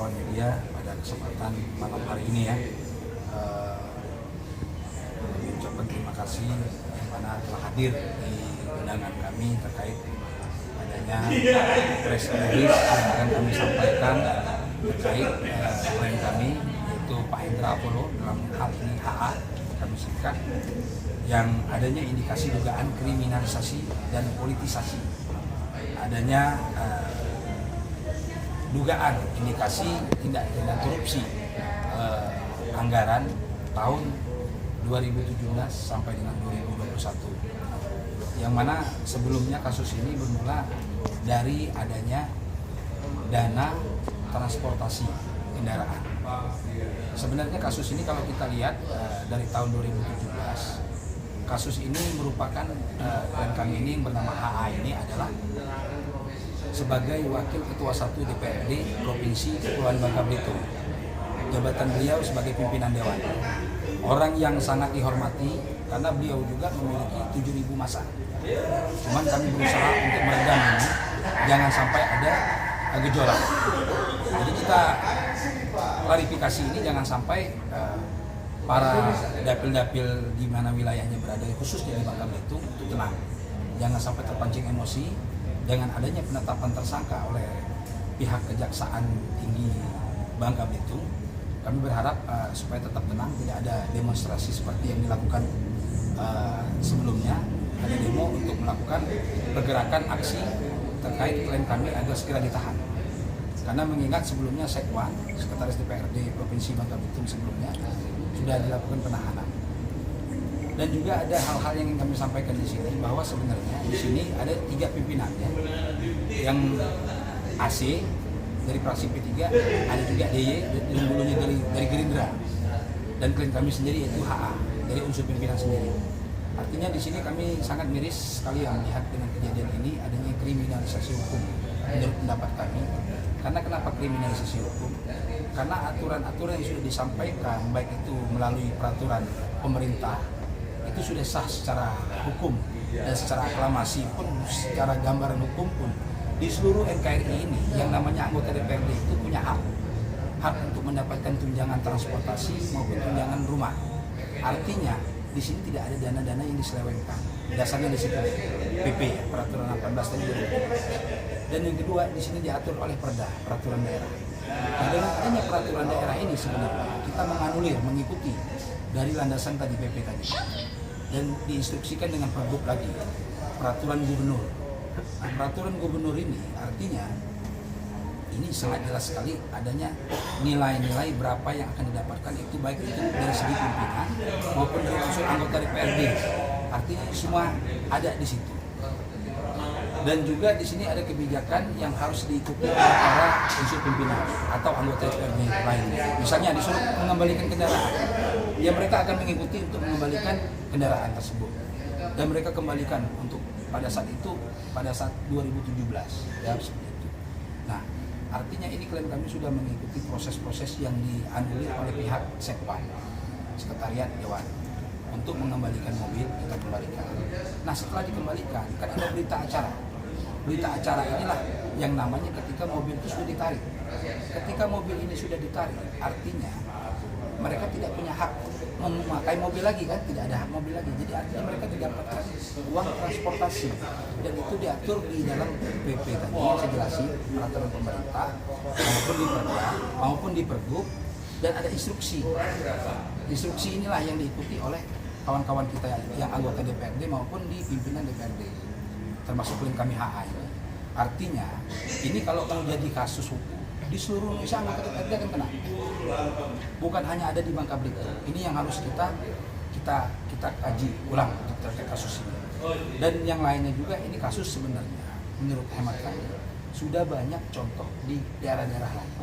kawan-kawan media pada kesempatan malam hari ini ya. Mengucapkan terima kasih yang mana telah hadir di undangan kami terkait adanya press release yang akan kami sampaikan terkait klien kami, yaitu Pak Hendra Apollo dalam hal ini HA kami singkat, yang adanya indikasi dugaan kriminalisasi dan politisasi, adanya dugaan indikasi tindak pidana korupsi anggaran tahun 2017 sampai dengan 2021, yang mana sebelumnya kasus ini bermula dari adanya dana transportasi kendaraan. Sebenarnya kasus ini kalau kita lihat dari tahun 2017, kasus ini merupakan dan kami ini yang bernama HA ini adalah sebagai Wakil Ketua 1 DPRD Provinsi Kepulauan Bangka Belitung. Jabatan beliau sebagai pimpinan Dewan. Orang yang sangat dihormati karena beliau juga memiliki 7.000 masa. Cuman kami berusaha untuk meredam ini, jangan sampai ada gejolak. Jadi kita klarifikasi ini jangan sampai para dapil-dapil di mana wilayahnya berada, khususnya di Bangka Belitung, itu tenang. Jangan sampai terpancing emosi dengan adanya penetapan tersangka oleh pihak Kejaksaan Tinggi Bangka Belitung. Kami berharap supaya tetap tenang, tidak ada demonstrasi seperti yang dilakukan sebelumnya. Ada demo untuk melakukan pergerakan aksi terkait klien kami agar segera ditahan. Karena mengingat sebelumnya Sekwan, Sekretaris DPRD Provinsi Bangka Belitung sebelumnya sudah dilakukan penahanan. Dan juga ada hal-hal yang ingin kami sampaikan di sini, bahwa sebenarnya di sini ada 3 pimpinannya, yang AC dari fraksi P3, ada juga DY yang dulunya dari Gerindra, dan klien kami sendiri yaitu HA dari unsur pimpinan sendiri. Artinya di sini kami sangat miris sekali yang melihat dengan kejadian ini adanya kriminalisasi hukum menurut pendapat kami. Karena kenapa kriminalisasi hukum? Karena aturan-aturan yang sudah disampaikan, baik itu melalui peraturan pemerintah, itu sudah sah secara hukum, dan secara aklamasi pun, secara gambaran hukum pun, di seluruh NKRI ini yang namanya anggota DPRD itu punya hak untuk mendapatkan tunjangan transportasi maupun tunjangan rumah. Artinya di sini tidak ada dana-dana yang diselewengkan. Dasarnya di situ PP, peraturan 18 tadi. Dan yang kedua, di sini diatur oleh Perda, peraturan daerah. Nah, dengan adanya peraturan daerah ini sebenarnya kita menganulir, mengikuti dari landasan tadi PP tadi, dan diinstruksikan dengan Pergub lagi, peraturan gubernur. Nah, peraturan gubernur ini artinya ini sangat jelas sekali adanya nilai-nilai berapa yang akan didapatkan, itu baik itu dari segi pimpinan maupun dari unsur anggota DPRD. Artinya semua ada di situ. Dan juga di sini ada kebijakan yang harus diikuti oleh para unsur pimpinan atau anggota DPRD lainnya. Misalnya disuruh mengembalikan kendaraan, ya mereka akan mengikuti untuk mengembalikan kendaraan tersebut. Dan mereka kembalikan untuk pada saat itu, pada saat 2017, ya seperti itu. Nah, artinya ini klien kami sudah mengikuti proses-proses yang dianulir oleh pihak Sekwan, Sekretariat Dewan, untuk mengembalikan mobil, kita kembalikan. Nah, setelah dikembalikan, kan ada berita acara. Berita acara inilah yang namanya ketika mobil itu sudah ditarik. Ketika mobil ini sudah ditarik, artinya mereka tidak punya hak memakai mobil lagi, kan? Tidak ada hak mobil lagi. Jadi artinya mereka tidak dapatkan uang transportasi. Dan itu diatur di dalam PP tadi, yang saya jelasin, peraturan pemerintah, maupun di Perda, maupun di Pergub, dan ada instruksi. Instruksi inilah yang diikuti oleh kawan-kawan kita yang anggota DPRD maupun di pimpinan DPRD, termasuk klien kami HA ini. Artinya ini kalau jadi kasus hukum di seluruh Indonesia, anggota DPRD akan kena. Bukan hanya ada di Bangka Belitung. Ini yang harus kita kaji ulang terkait kasus ini. Dan yang lainnya juga, ini kasus sebenarnya menurut hemat kami sudah banyak contoh di daerah-daerah lain.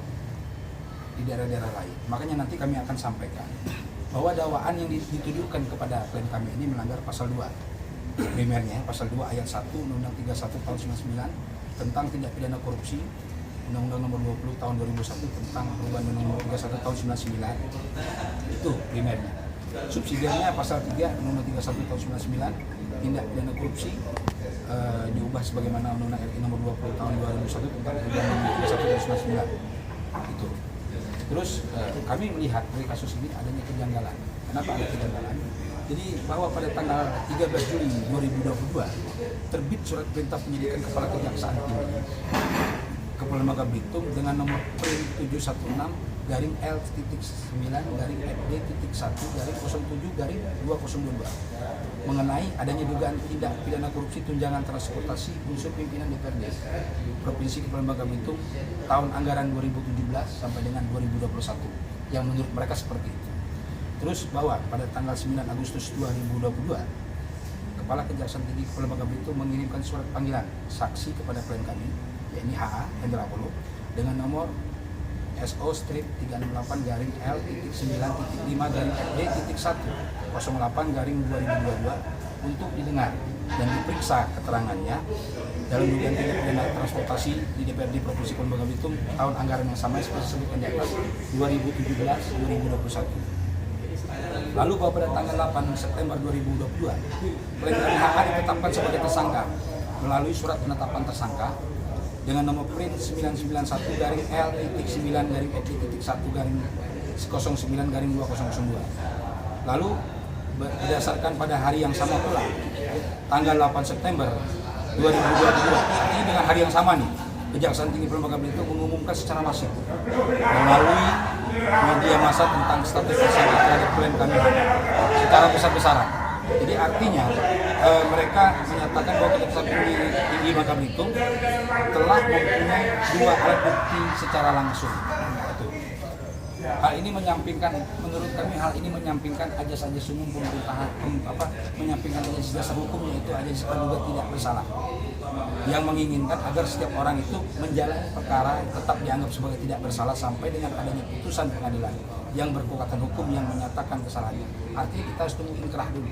Di daerah-daerah lain. Makanya nanti kami akan sampaikan bahwa dakwaan yang ditujukan kepada klien kami ini melanggar pasal 2. Primernya pasal 2 ayat 1 Undang-Undang 31 tahun 99 tentang tindak pidana korupsi, Undang-Undang nomor 20 tahun 2001 tentang perubahan Undang-Undang nomor 31 tahun 99. Itu primernya. Subsidiarnya pasal 3 Undang-Undang 31 tahun 99 tindak pidana korupsi diubah sebagaimana Undang-Undang RI nomor 20 tahun 2001 tentang perubahan Undang-Undang 31 tahun 99. Itu. Terus kami melihat dari kasus ini adanya kejanggalan. Kenapa ada kejanggalan? Jadi bahwa pada tanggal 13 Juli 2022 terbit surat perintah penyidikan Kepala Kejaksaan Tinggi Kepulauan Bangka Belitung dengan nomor print 716-L-9-FD.1-07-2022 mengenai adanya dugaan tindak pidana korupsi tunjangan transportasi unsur pimpinan DPRD Provinsi Kepulauan Bangka Belitung tahun anggaran 2017 sampai dengan 2021 yang menurut mereka seperti itu. Terus bahwa pada tanggal 9 Agustus 2022 Kepala Kejaksaan Tinggi Kepulauan Bangka Belitung mengirimkan surat panggilan saksi kepada klien kami, yakni HA Hendra Polo, dengan nomor SO-368-L-9.5-FD.1-08-2022 untuk didengar dan diperiksa keterangannya dalam dugaan tindak pidana transportasi di DPRD Provinsi Kepulauan Bangka Belitung tahun anggaran yang sama seperti disebutkan di atas 2017-2021. Lalu bahwa pada tanggal 8 September 2022 klien kami HA ditetapkan sebagai tersangka melalui surat penetapan tersangka dengan nomor print 991-L-9-FD.1-09-2002. Lalu berdasarkan pada hari yang sama pula, tanggal 8 September 2022, ini dengan hari yang sama nih, Kejaksaan Tinggi Kepulauan Bangka Belitung mengumumkan secara masif melalui media massa tentang status tersangka terhadap klien kami secara besar-besaran. Jadi artinya mereka menyatakan bahwa Kejaksaan Tinggi Bangka Belitung telah mempunyai 2 alat bukti secara langsung. Hal ini menyampingkan, menurut kami hal ini menyampingkan ajas-ajas umum pemerintahan, menyampingkan ajas dasar hukum, yaitu ajas praduga tidak bersalah, yang menginginkan agar setiap orang itu menjalani perkara tetap dianggap sebagai tidak bersalah sampai dengan adanya putusan pengadilan yang berkekuatan hukum yang menyatakan kesalahannya. Artinya kita harus tunggu inkrah dulu.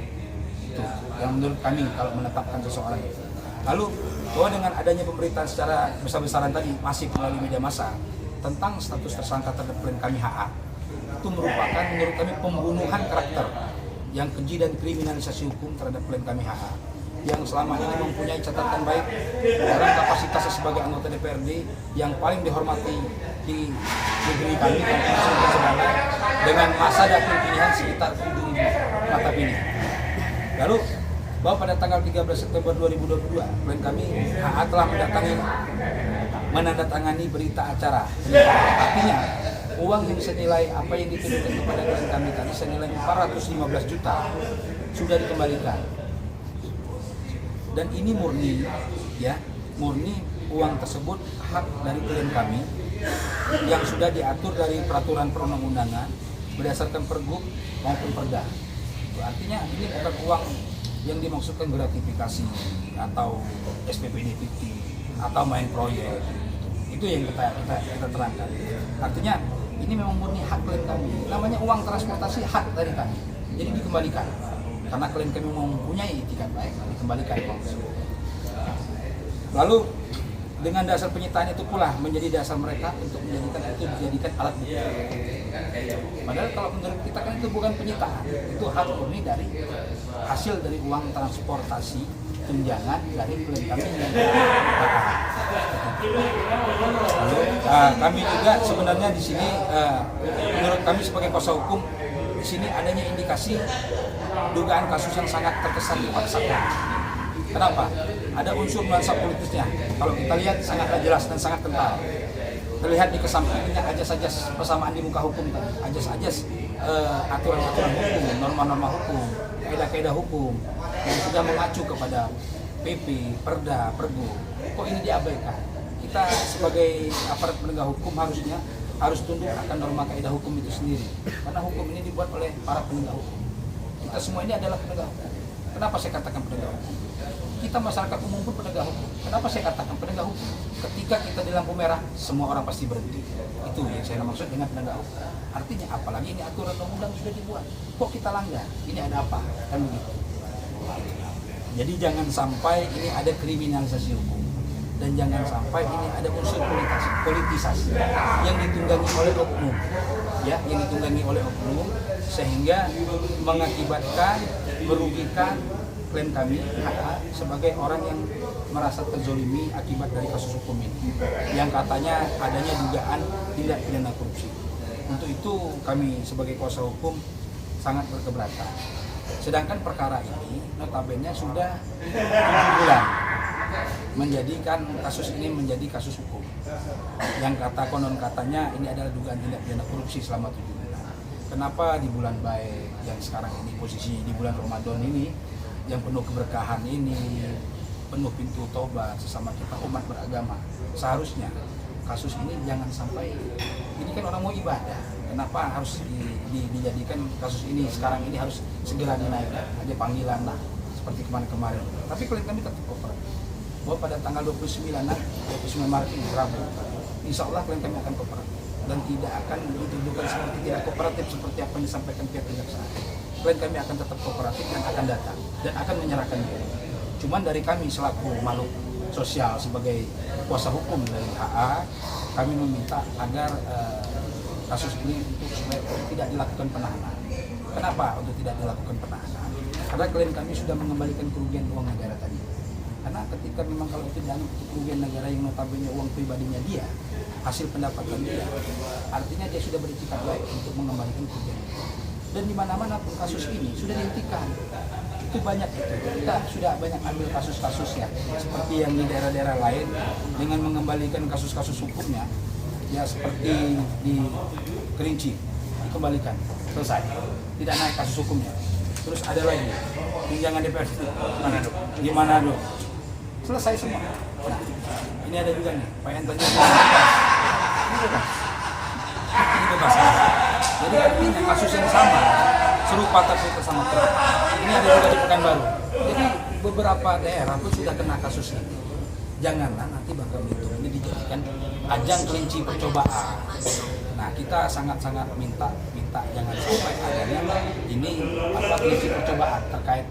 Itu yang menurut kami kalau menetapkan seseorang itu. Lalu bahwa dengan adanya pemberitaan secara besar-besaran tadi masih melalui media massa tentang status tersangka terhadap klien kami HA, itu merupakan menurut kami pembunuhan karakter yang keji dan kriminalisasi hukum terhadap klien kami HA yang selama ini mempunyai catatan baik dalam kapasitasnya sebagai anggota DPRD yang paling dihormati di negeri kami dengan masa dapil pilihan sekitar 7.000 mata pilih. Lalu bahwa pada tanggal 13 September 2022 klien kami HA telah menandatangani berita acara. Artinya uang yang senilai apa yang dituduhkan kepada klien kami tadi senilai 415 juta sudah dikembalikan. Dan ini murni, ya, murni uang tersebut hak dari klien kami yang sudah diatur dari peraturan perundang-undangan berdasarkan pergub maupun perda. Artinya ini bukan uang yang dimaksudkan gratifikasi atau SPPD fiktif atau main proyek. Itu yang kita terangkan. Artinya ini memang murni hak klien kami. Namanya uang transportasi hak dari kami. Jadi dikembalikan. Karena klien kami mempunyai itikat baik, dikembalikan uang tersebut. Lalu dengan dasar penyitaan itu pula menjadi dasar mereka untuk dijadikan alat bukti. Padahal kalau menurut kita kan itu bukan penyitaan, itu hak murni dari hasil dari uang transportasi tunjangan dari klien kami yang kami juga sebenarnya di sini menurut kami sebagai kuasa hukum di sini adanya indikasi dugaan kasus yang sangat terkesan dipaksakan. Kenapa? Ada unsur nuansa politisnya. Kalau kita lihat sangatlah jelas dan sangat kental. Terlihat di kesampingnya ajas-ajas persamaan di muka hukum tadi, ajas-ajas aturan-aturan hukum, norma-norma hukum, kaidah-kaidah hukum yang sudah mengacu kepada PP, Perda, Pergub. Kok ini diabaikan? Kita sebagai aparat penegak hukum harus tunduk akan norma kaidah hukum itu sendiri. Karena hukum ini dibuat oleh para penegak hukum. Kita semua ini adalah penegak hukum. Kenapa saya katakan penegak hukum? Kita masyarakat umum pun penegak hukum. Kenapa saya katakan penegak hukum? Ketika kita di lampu merah, semua orang pasti berhenti. Itu yang saya maksud dengan penegak hukum. Artinya apalagi ini aturan undang-undang sudah dibuat. Kok kita langgar? Ini ada apa? Kan begitu. Jadi jangan sampai ini ada kriminalisasi hukum. Dan jangan sampai ini ada unsur politisasi yang ditunggangi oleh oknum. Ya, yang ditunggangi oleh oknum sehingga mengakibatkan, merugikan klien kami sebagai orang yang merasa terzolimi akibat dari kasus hukum ini, yang katanya adanya dugaan tindak pidana korupsi. Untuk itu kami sebagai kuasa hukum sangat berkeberatan. Sedangkan perkara ini notabene sudah 7 bulan menjadikan kasus ini menjadi kasus hukum. Yang konon katanya ini adalah dugaan tindak pidana korupsi selama 7 bulan. Kenapa di bulan baik yang sekarang ini posisi di bulan Ramadan ini yang penuh keberkahan ini, penuh pintu tobat sesama kita umat beragama, seharusnya kasus ini jangan sampai, ini kan orang mau ibadah, kenapa harus dijadikan kasus ini sekarang ini harus segera dinaikkan, ada panggilan lah seperti kemarin-kemarin. Tapi klien kami tetap kooperatif bahwa pada tanggal 29 Maret ini Rabu, insya Allah klien kami akan kooperatif dan tidak akan dituduhkan seperti tidak kooperatif seperti apa yang disampaikan pihak kejaksaan. Klien kami akan tetap kooperatif dan akan datang dan akan menyerahkan diri. Cuman dari kami selaku makhluk sosial sebagai kuasa hukum dari HA, kami meminta agar kasus ini untuk supaya tidak dilakukan penahanan. Kenapa untuk tidak dilakukan penahanan? Karena klien kami sudah mengembalikan kerugian uang negara tadi. Karena ketika memang kalau itu dianggap kerugian negara yang notabene uang pribadinya dia, hasil pendapatan dia, artinya dia sudah beritikat baik untuk mengembalikan kerugian. Dan di mana-mana pun kasus ini sudah dihentikan. Itu banyak itu. Kita sudah banyak ambil kasus-kasusnya seperti yang di daerah-daerah lain dengan mengembalikan kasus-kasus hukumnya. Ya seperti di Kerinci dikembalikan, selesai. Tidak naik kasus hukumnya. Terus ada lagi tunjangan DPR Manado. Di Manado. Selesai semua. Nah, ini ada juga nih, Pak Enten ini bebas. Ini bebas. Jadi artinya kasus yang sama, serupa tapi bersama klien. Ini ada juga di Pekanbaru. Jadi beberapa daerah pun sudah kena kasus ini. Janganlah nanti Bangka Belitung ini dijadikan ajang kelinci percobaan. Nah, kita sangat-sangat minta jangan sampai adanya ini kelinci percobaan terkait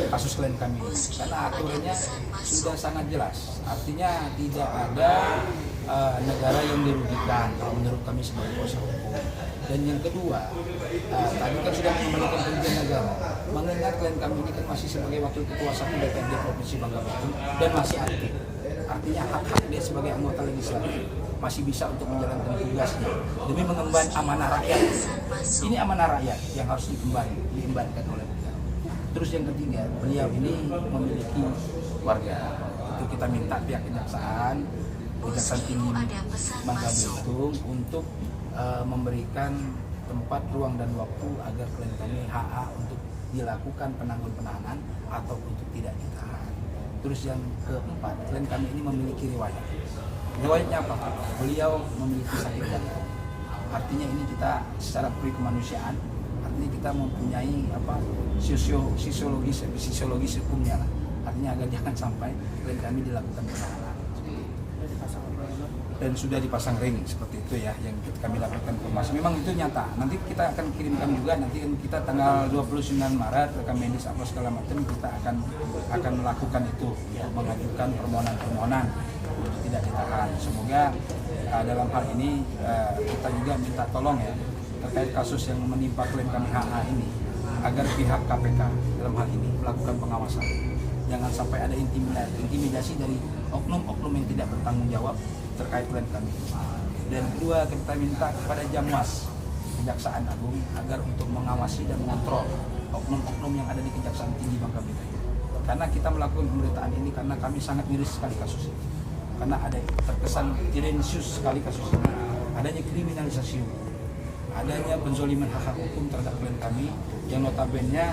kasus klien kami ini. Karena aturannya sudah sangat jelas. Artinya tidak ada negara yang dirugikan kalau menurut kami sebagai kuasa hukum. Dan yang kedua, tadi kan sudah mengembalikan kerugian negara. Mengingat klien kami ini kan masih sebagai wakil ketua 1 DPRD Provinsi Bangka Belitung dan masih aktif. Artinya hak-hak dia sebagai anggota legislatif masih bisa untuk menjalankan tugasnya demi mengemban amanah rakyat. Ini amanah rakyat yang harus diembankan oleh beliau. Terus yang ketiga, beliau ini memiliki warga. Itu kita minta pihak Kejaksaan Tinggi Bangka Belitung untuk memberikan tempat, ruang dan waktu agar klien kami HA untuk dilakukan penangguhan penahanan atau untuk tidak ditahan. Terus yang keempat, klien kami ini memiliki riwayat. Riwayatnya apa? Beliau memiliki sakit jantung. Artinya ini kita secara kemanusiaan, artinya kita mempunyai sisiologis hukumnya lah. Artinya agar jangan sampai klien kami dilakukan penahanan. Dan sudah dipasang ring seperti itu ya yang kami dapatkan informasi. Memang itu nyata. Nanti kita akan kirimkan juga, nanti kita tanggal 29 Maret rekam medis apa segala macam kita akan melakukan itu untuk mengajukan permohonan untuk tidak ditahan. Semoga dalam hal ini kita juga minta tolong ya terkait kasus yang menimpa klien kami HA ini agar pihak KPK dalam hal ini melakukan pengawasan. Jangan sampai ada intimidasi dari oknum-oknum yang tidak bertanggung jawab terkait klien kami. Dan kedua, kita minta kepada Jamwas Kejaksaan Agung agar untuk mengawasi dan mengontrol oknum-oknum yang ada di Kejaksaan Tinggi Bangka Belitung. Karena kita melakukan pemberitaan ini karena kami sangat miris sekali kasus ini. Karena ada terkesan tirensius sekali kasus ini. Adanya kriminalisasi hukum, adanya penzoliman hak hukum terhadap klien kami yang notabene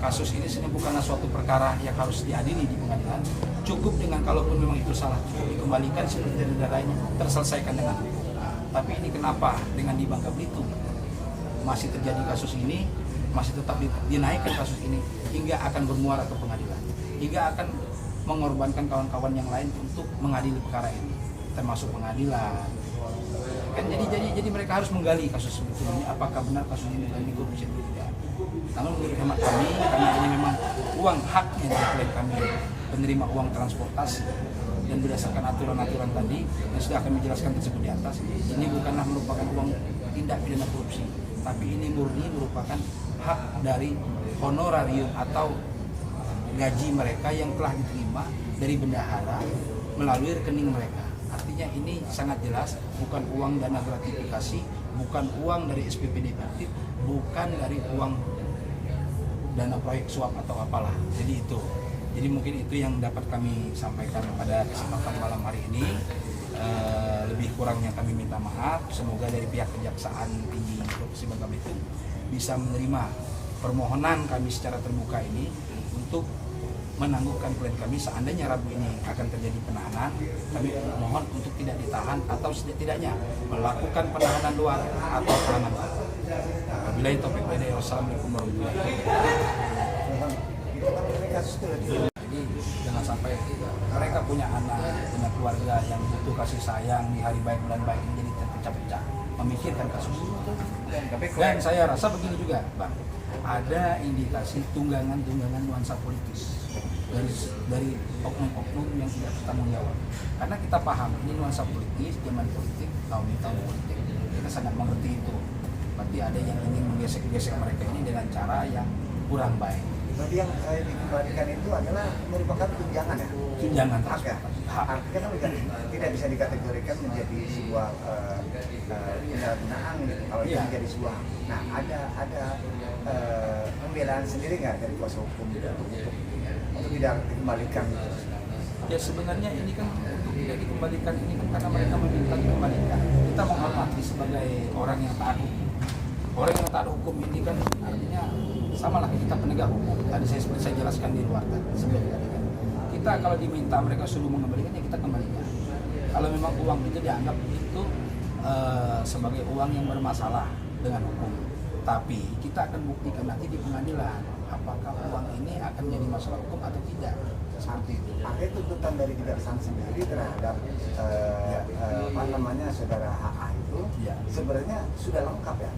kasus ini sebenarnya bukanlah suatu perkara yang harus diadili di pengadilan. Cukup dengan kalaupun memang itu salah, cukup dikembalikan seperti negara lainnya, terselesaikan dengan hukum. Tapi ini kenapa dengan di Bangka Belitung masih terjadi kasus ini, masih tetap dinaikkan kasus ini hingga akan bermuara ke pengadilan, hingga akan mengorbankan kawan-kawan yang lain untuk mengadili perkara ini, termasuk pengadilan. Kan jadi mereka harus menggali kasus sebetulnya apakah benar kasus ini korupsi atau tidak. Namun menurut hemat kami, karena ini memang uang haknya dari klien kami penerima uang transportasi dan berdasarkan aturan-aturan tadi yang sudah kami jelaskan tersebut di atas, ini bukanlah merupakan uang tindak pidana korupsi, tapi ini murni merupakan hak dari honorarium atau gaji mereka yang telah diterima dari bendahara melalui rekening mereka. Artinya ini sangat jelas bukan uang dana gratifikasi, bukan uang dari SPPD Pertip, bukan dari uang dana proyek suap atau apalah. Jadi itu. Jadi mungkin itu yang dapat kami sampaikan pada kesempatan malam hari ini. Lebih kurangnya kami minta maaf. Semoga dari pihak Kejaksaan Tinggi Provinsi Bangka Belitung bisa menerima permohonan kami secara terbuka ini untuk menangguhkan klien kami. Seandainya Rabu ini akan terjadi penahanan, kami mohon untuk tidak ditahan atau setidaknya melakukan penahanan luar atau tahanan. Wabillahi taufiq wal hidayah. Wassalamualaikum warahmatullahi wabarakatuh. Jadi jangan sampai mereka punya anak, punya keluarga yang butuh kasih sayang di hari baik bulan baik ini jadi terpecah-pecah memikirkan kasus itu. Dan saya rasa begini juga, Bang, ada indikasi tunggangan nuansa politis dari oknum-oknum yang tidak bertanggung jawab. Karena kita paham ini nuansa politis, zaman politik, tahun politik, kita sangat mengerti itu. Berarti ada yang ingin menggesek-gesek mereka ini dengan cara yang kurang baik. Berarti yang dikembalikan itu adalah merupakan tunjangan ya? Tunjangan hak ya? Artinya kan tidak bisa dikategorikan menjadi sebuah penyalahgunaan gitu, kalau itu menjadi sebuah. Nah, ada pembelaan sendiri nggak dari kuasa hukum untuk tidak dikembalikan gitu? Ya sebenarnya ini kan untuk tidak dikembalikan ini kan karena mereka meminta dikembalikan. Kita menghormati sebagai orang yang taat hukum. Orang yang taat hukum ini kan artinya sama lah kita penegak hukum. Tadi seperti saya jelaskan di luar sebelum tadi kan. Kita kalau diminta mereka suruh mengembalikannya kita kembalikan. Kalau memang uang itu dianggap itu sebagai uang yang bermasalah dengan hukum. Tapi kita akan buktikan nanti di pengadilan apakah uang ini akan jadi masalah hukum atau tidak. Seperti itu. Artinya tuntutan dari kejaksaan sendiri terhadap saudara HA itu sebenarnya sudah lengkap ya.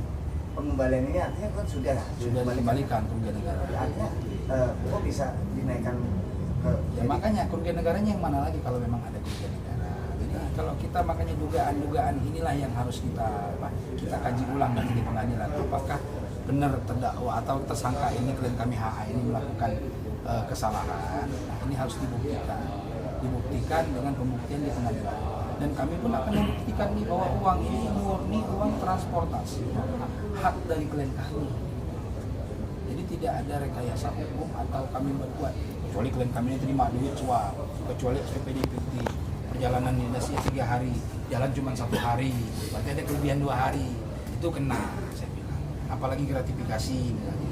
Pengembalian ini artinya kan sudah dikembalikan kerugian negara. Artinya kok bisa dinaikkan ke ya makanya kerugian negaranya yang mana lagi kalau memang ada kerugian negara. Jadi kalau kita makanya dugaan inilah yang harus kita kaji ulang nanti di pengadilan. Apakah benar terdakwa atau tersangka ini klien kami HA ini melakukan kesalahan. Nah, ini harus dibuktikan dengan pembuktian di pengadilan. Dan kami pun akan membuktikan nih bahwa uang ini murni uang transportasi, hak dari klien kami. Jadi tidak ada rekayasa hukum atau kami berbuat. Kecuali klien kami ini terima duit suap, kecuali SPPD perjalanan dinasnya 3 hari, jalan cuma 1 hari, berarti ada kelebihan 2 hari, itu kena, saya bilang. Apalagi gratifikasi misalnya.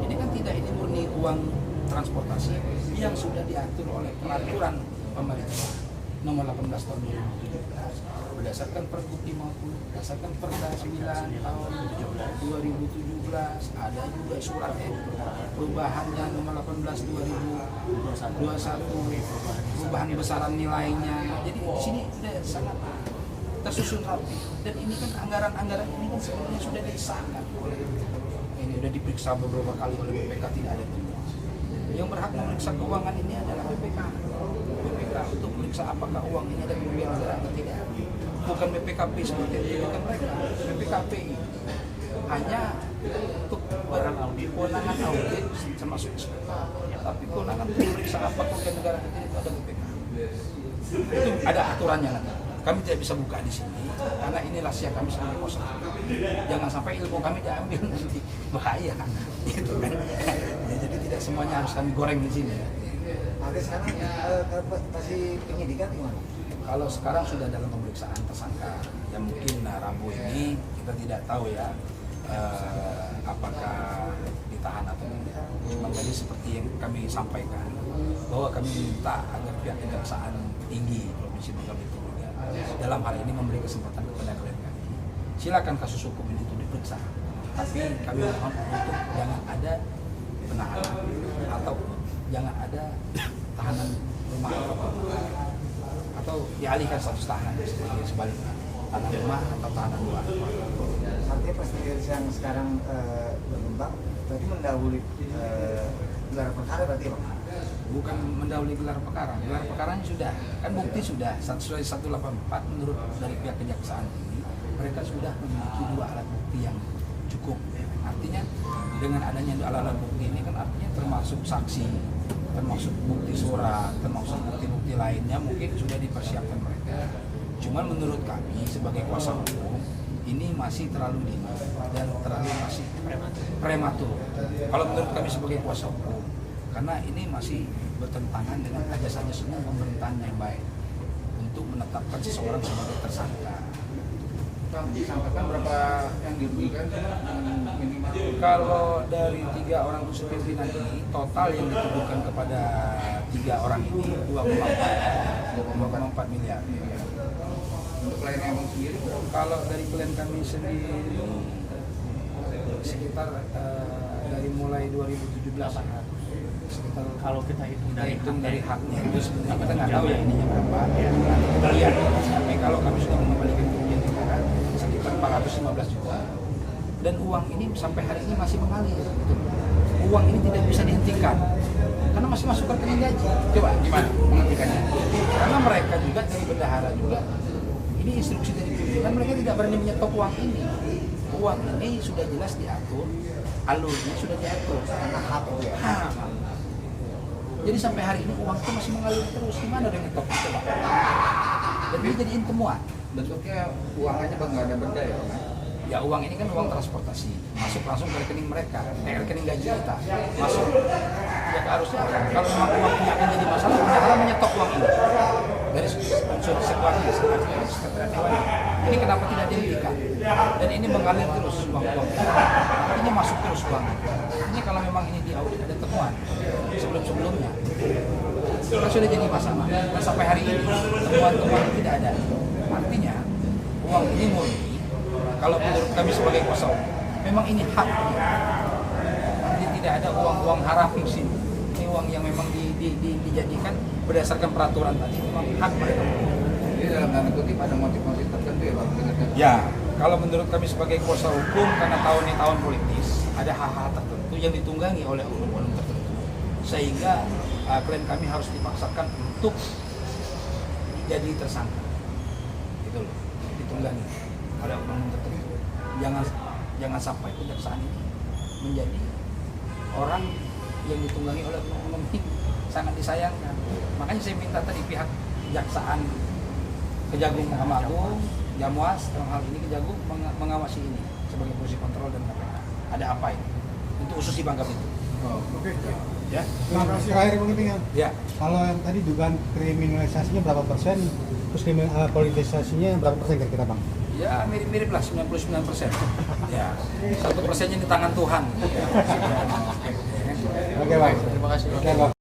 Ini kan tidak, ini murni uang transportasi yang sudah diatur oleh peraturan pemerintah nomor 18 tahun 2017 berdasarkan Pergub 50, berdasarkan Perda 9 tahun 2017, ada juga surat perubahannya nomor 18 2021, perubahan besaran nilainya. Jadi di sini sudah sangat tersusun rapi. Dan ini kan anggaran ini kan sebenarnya sudah disahkan ini sudah diperiksa beberapa kali oleh BPK, tidak ada temuan. Yang berhak memeriksa keuangan ini adalah BPK untuk memeriksa apakah uang ini ada kerugian negara atau tidak. Bukan BPKP seperti itu, bukan mereka. BPKP hanya untuk kewenangan audit termasuk SPK. Tapi kewenangan untuk memeriksa apa kerugian negara itu ada BPK. Itu ada aturannya nanti. Kami tidak bisa buka di sini karena ini rahasia kami sebagai kuasa. Jangan sampai ilmu kami diambil nanti bahaya, gitu kan. Ya, jadi tidak semuanya harus kami goreng di sini. Ada sekarang masih penyidikan gimana? Kalau sekarang sudah dalam pemeriksaan tersangka, yang mungkin Rabu ini kita tidak tahu ya apakah ditahan atau tidak. Cuma tadi seperti yang kami sampaikan bahwa kami minta agar pihak Kejaksaan Tinggi Provinsi Bangka Belitung dalam hal ini memberi kesempatan kepada klien kami. Silakan kasus hukum ini itu diperiksa, tapi kami mohon untuk jangan ada penahanan atau jangan ada tahanan rumah atau dialihkan status tahanan sebaliknya, tahanan rumah atau tahanan luar. Artinya persidangan yang sekarang berkembang berarti mendahului gelar perkara berarti Bang? Bukan mendahului gelar perkaranya sudah, kan bukti sudah sesuai 184 menurut dari pihak Kejaksaan ini mereka sudah memiliki 2 alat bukti yang cukup. Artinya dengan adanya alat-alat bukti ini kan artinya termasuk saksi, termasuk bukti surat, termasuk bukti-bukti lainnya mungkin sudah dipersiapkan mereka. Cuman menurut kami sebagai kuasa hukum ini masih terlalu dini dan terlalu masih prematur. Kalau menurut kami sebagai kuasa hukum, karena ini masih bertentangan dengan ajas-ajas umum pemerintahan yang baik untuk menetapkan seseorang sebagai tersangka. Disampaikan berapa yang dirugikan minimal? Kalau dari 3 orang unsur pimpinan ini, total yang dituduhkan kepada 3 orang ini 2,4 miliar. Untuk klien Abang sendiri? Kalau dari klien kami sendiri sekitar dari mulai 2017 sekitar Kalau kita hitung dari haknya itu sebenarnya kita nggak tahu ya ininya berapa. Kita lihat. Tapi kalau kami sudah mengembalikan kerugian negara sekitar 415 juta. Dan uang ini sampai hari ini masih mengalir. Gitu. Uang ini tidak bisa dihentikan karena masih masuk ke rekening gaji. Coba gimana menghentikannya? Karena mereka juga dari bendahara juga. Ini instruksi dari pimpinan, mereka tidak berani menyetop uang ini. Uang ini sudah jelas diatur, alurnya sudah diatur. Karena hak ya. Jadi sampai hari ini uang itu masih mengalir terus. Gimana dengan top itu, Pak? Dan ini jadiin temuan. Bentuknya uang aja Bang, nggak ada benda ya Bang? Ya uang ini kan uang transportasi, masuk langsung ke rekening mereka, rekening gaji kita, masuk. Ya harusnya kalau memang uang ini akan jadi masalah, bendahara menyetop uang ini dari unsur sekelatinya, ini kenapa tidak dihentikan? Dan ini mengalir terus uang-uang. Ini masuk terus uang. Ini kalau memang ini diaudit ada temuan sebelum-sebelumnya, kan sudah jadi masalah. Dan sampai hari ini temuan-temuan tidak ada. Artinya uang ini murni. Kalau menurut kami sebagai kuasa hukum, memang ini hak. Jadi tidak ada uang-uang haram di sini. Ini uang yang memang dijadikan berdasarkan peraturan tadi, memang hak mereka. Jadi dalam tanda kutip ada motif-motif tertentu ya Bang? Ya, kalau menurut kami sebagai kuasa hukum, karena tahun ini tahun politis, ada hal-hal tertentu yang ditunggangi oleh oknum-oknum tertentu. Sehingga klien kami harus dipaksakan untuk jadi tersangka. Gitu loh, ditunggangi oleh oknum tertentu. Jangan sampai kejaksaan ini menjadi orang yang ditunggangi oleh oknum ini, sangat disayangkan. Makanya saya minta tadi pihak Kejaksaan Kejagung Mahkamah Agung, Jamwas, dalam hal ini Kejagung mengawasi ini sebagai fungsi kontrol dan KPK. Ada apa ini? Untuk khusus di Bangka Belitung. Oke. Ya. Terima kasih. Terakhir mungkin ya. Ya. Kalau yang tadi dugaan kriminalisasinya berapa persen, terus politisasinya berapa persen kira-kira Bang? Ya mirip-mirip lah 99%. Ya. 1%-nya di tangan Tuhan. Oke Bang. Terima kasih. Oke Bang.